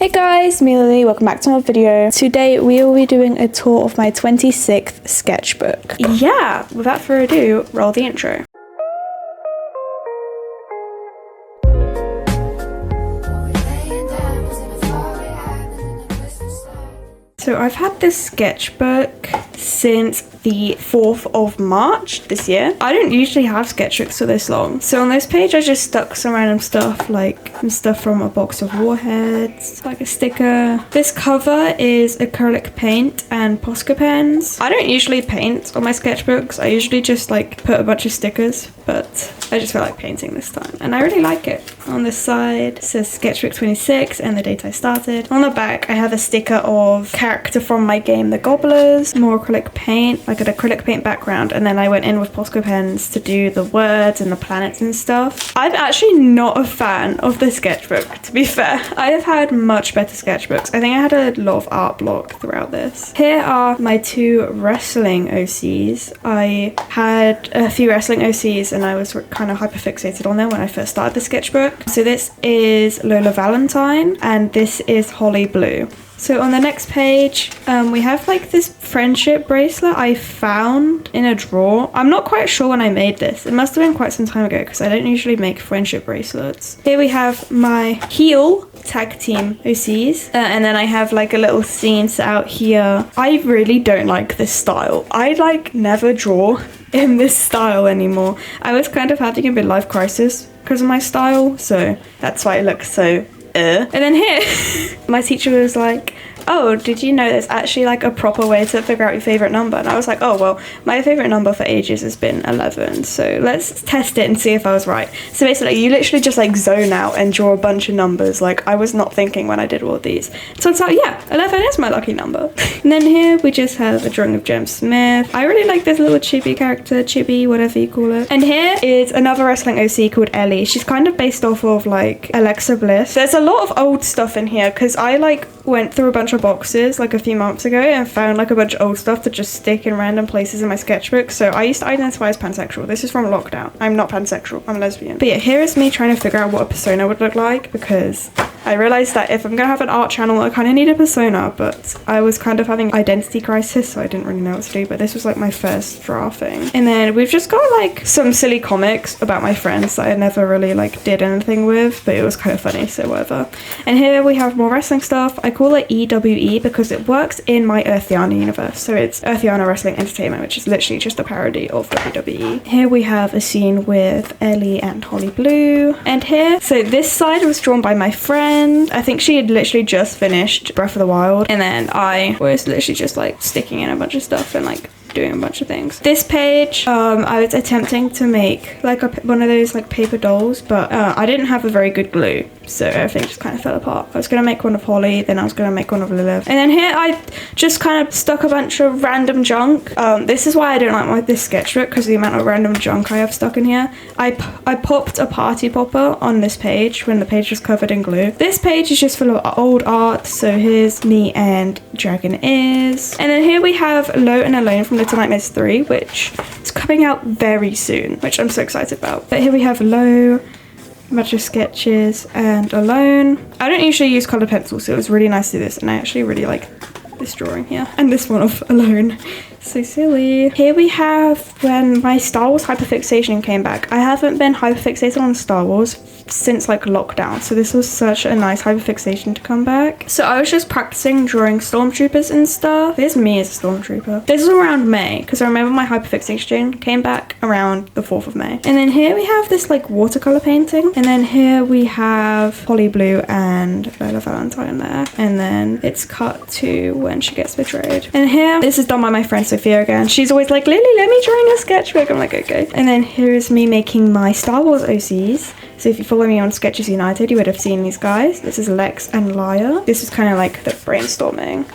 Hey guys, me Lily, welcome back to another video. Today we will be doing a tour of my 26th sketchbook. Yeah, without further ado, roll the intro. So I've had this sketchbook since the 4th of March this year. I don't usually have sketchbooks for this long. So on this page I just stuck some random stuff, like some stuff from a box of warheads, like a sticker. This cover is acrylic paint and Posca pens. I don't usually paint on my sketchbooks. I usually just like put a bunch of stickers, but I just felt like painting this time and I really like it. On the side it says Sketchbook 26 and the date I started. On the back I have a sticker of character from my game The Gobblers, more acrylic paint, like an acrylic paint background, and then I went in with Posca pens to do the words and the planets and stuff. I'm actually not a fan of this sketchbook, to be fair. I have had much better sketchbooks. I think I had a lot of art block throughout this. Here are my two wrestling OCs. I had a few wrestling OCs and I was kind of hyperfixated on them when I first started the sketchbook. So this is Lola Valentine and this is Holly Blue. So on the next page, we have like this friendship bracelet I found in a drawer. I'm not quite sure when I made this. It must have been quite some time ago because I don't usually make friendship bracelets. Here we have my heel tag team OCs. And then I have like a little scene set out here. I really don't like this style. I like never draw in this style anymore. I was kind of having a midlife crisis because of my style. So that's why it looks so And then here, my teacher was like, oh, did you know there's actually like a proper way to figure out your favorite number? And I was like, oh, well, my favorite number for ages has been 11. So let's test it and see if I was right. So basically, you literally just like zone out and draw a bunch of numbers. Like I was not thinking when I did all of these. So it's like, yeah, 11 is my lucky number. And then here we just have a drawing of Jem Smith. I really like this little chibi character, chibi, whatever you call it. And here is another wrestling OC called Ellie. She's kind of based off of like Alexa Bliss. There's a lot of old stuff in here because I like went through a bunch of boxes like a few months ago and found like a bunch of old stuff to just stick in random places in my sketchbook. So I used to identify as pansexual. This is from lockdown. I'm not pansexual, I'm lesbian. But yeah, here is me trying to figure out what a persona would look like because I realized that if I'm gonna have an art channel I kind of need a persona, but I was kind of having identity crisis so I didn't really know what to do. But this was like my first drafting. And then we've just got like some silly comics about my friends that I never really like did anything with, but it was kind of funny, so whatever. And here we have more wrestling stuff. I call it EWE because it works in my Earthiana universe. So it's Earthiana Wrestling Entertainment, which is literally just a parody of WWE. Here we have a scene with Ellie and Holly Blue. And here, so this side was drawn by my friend. I think she had literally just finished Breath of the Wild. And then I was literally just like sticking in a bunch of stuff and like doing a bunch of things. This page, I was attempting to make like one of those like paper dolls, but I didn't have a very good glue, so everything just kind of fell apart. I was gonna make one of Holly, then I was gonna make one of Lilith, and then here I just kind of stuck a bunch of random junk. This is why I don't like this sketchbook, because the amount of random junk I have stuck in here. I popped a party popper on this page when the page was covered in glue. This page is just full of old art, so here's me and Dragon Ears, and then here we have Low and Alone from Little Nightmares 3, which is coming out very soon, which I'm so excited about. But here we have Low, a bunch of sketches, and Alone. I don't usually use colored pencils, so it was really nice to do this, and I actually really like this drawing here, and this one of Alone. So silly. Here we have when my Star Wars hyperfixation came back. I haven't been hyperfixated on Star Wars since like lockdown, so this was such a nice hyperfixation to come back. So I was just practicing drawing stormtroopers and stuff. There's me as a stormtrooper. This was around May because I remember my hyperfixation came back around the 4th of May. And then here we have this like watercolor painting, and then here we have Holly Blue and Lola Valentine there, and then it's cut to when she gets betrayed. And here, this is done by my friend Sophia again. She's always like, Lily, let me draw in your sketchbook. I'm like, okay. And then here is me making my Star Wars OCs. So if you follow me on Sketches United, you would have seen these guys. This is Lex and Lyra. This is kind of like the brainstorming.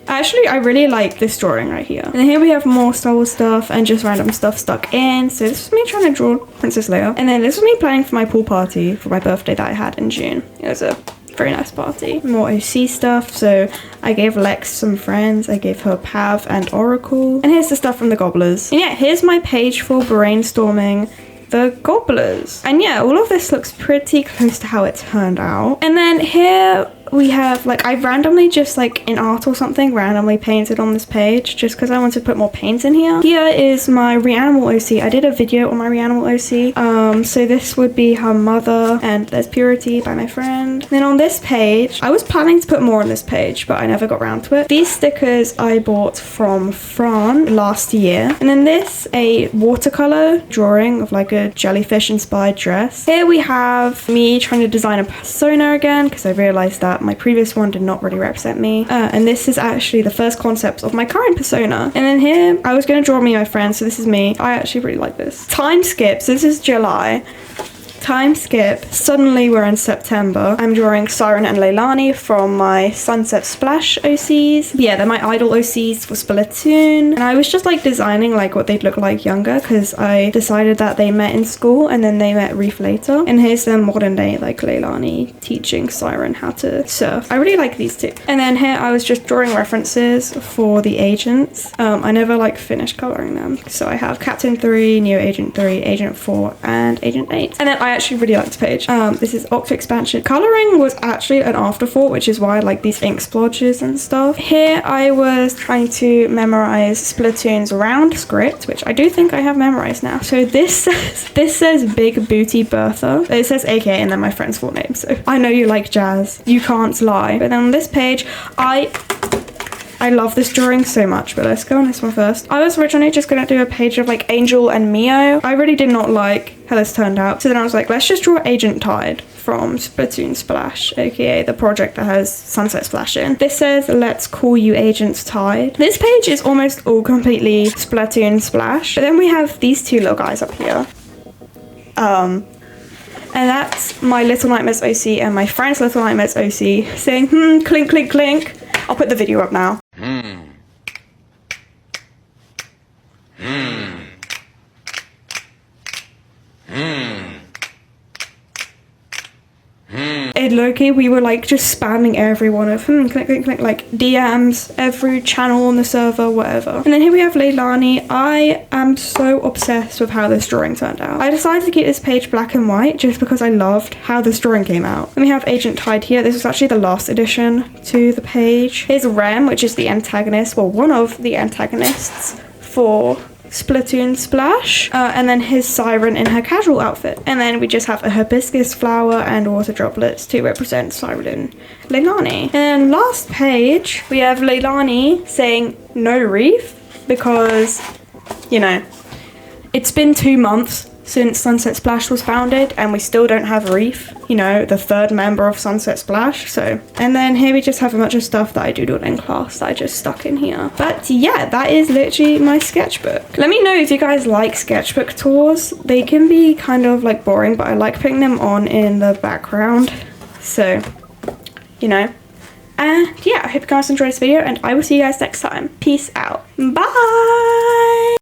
Actually, I really like this drawing right here. And then here we have more Star Wars stuff and just random stuff stuck in. So this was me trying to draw Princess Leia. And then this was me planning for my pool party for my birthday that I had in June. It was a very nice party. More OC stuff. So I gave Lex some friends. I gave her Pav and Oracle. And here's the stuff from the Gobblers. And yeah, here's my page for brainstorming the Gobblers. And yeah, all of this looks pretty close to how it turned out. And then here we have like, I randomly just like in art or something randomly painted on this page just because I wanted to put more paints in here. Here is my Reanimal OC. I did a video on my Reanimal OC. So this would be her mother, and there's Purity by my friend. Then on this page, I was planning to put more on this page, but I never got around to it. These stickers I bought from France last year. And then this, a watercolor drawing of like a jellyfish inspired dress. Here we have me trying to design a persona again because I realized that my previous one did not really represent me. And this is actually the first concept of my current persona. And then here, I was going to draw me and my friend, so this is me. I actually really like this. Time skip, so this is July. Time skip, suddenly we're in September. I'm drawing Siren and Leilani from my Sunset Splash OCs. Yeah, they're my idol OCs for Splatoon. And I was just like designing like what they'd look like younger because I decided that they met in school and then they met Reef later. And here's the modern day like Leilani teaching Siren how to surf. I really like these two. And then here I was just drawing references for the agents. I never like finished coloring them. So I have Captain 3, Neo Agent 3, Agent 4, and Agent 8. And then I actually really like this page. This is Octo Expansion. Coloring was actually an afterthought, which is why I like these ink splodges and stuff. Here I was trying to memorize Splatoon's round script, which I do think I have memorized now. So this says Big Booty Bertha. It says AK and then my friend's full name. So I know you like jazz. You can't lie. But then on this page, I love this drawing so much, but let's go on this one first. I was originally just gonna do a page of like Angel and Mio. I really did not like how this turned out. So then I was like, let's just draw Agent Tide from Splatoon Splash, aka the project that has Sunset Splash in. This says, let's call you Agent Tide. This page is almost all completely Splatoon Splash. But then we have these two little guys up here. And that's my Little Nightmares OC and my friend's Little Nightmares OC saying, clink, clink, clink. I'll put the video up now. In Loki, we were like just spamming every one of clink, clink, clink, like DMs, every channel on the server, whatever. And then here we have Leilani. I am so obsessed with how this drawing turned out. I decided to keep this page black and white just because I loved how this drawing came out. Then we have Agent Tide here. This was actually the last addition to the page. Here's Rem, which is the antagonist, well, one of the antagonists for Splatoon Splash, and then his Siren in her casual outfit. And then we just have a hibiscus flower and water droplets to represent Siren and Leilani. And then last page, we have Leilani saying no reef because, you know, it's been 2 months since Sunset Splash was founded and we still don't have Reef, you know, the third member of Sunset Splash. So, and then here we just have a bunch of stuff that I doodled in class that I just stuck in here. But yeah, that is literally my sketchbook. Let me know if you guys like sketchbook tours. They can be kind of like boring, but I like putting them on in the background. So, you know. And yeah, I hope you guys enjoyed this video and I will see you guys next time. Peace out. Bye!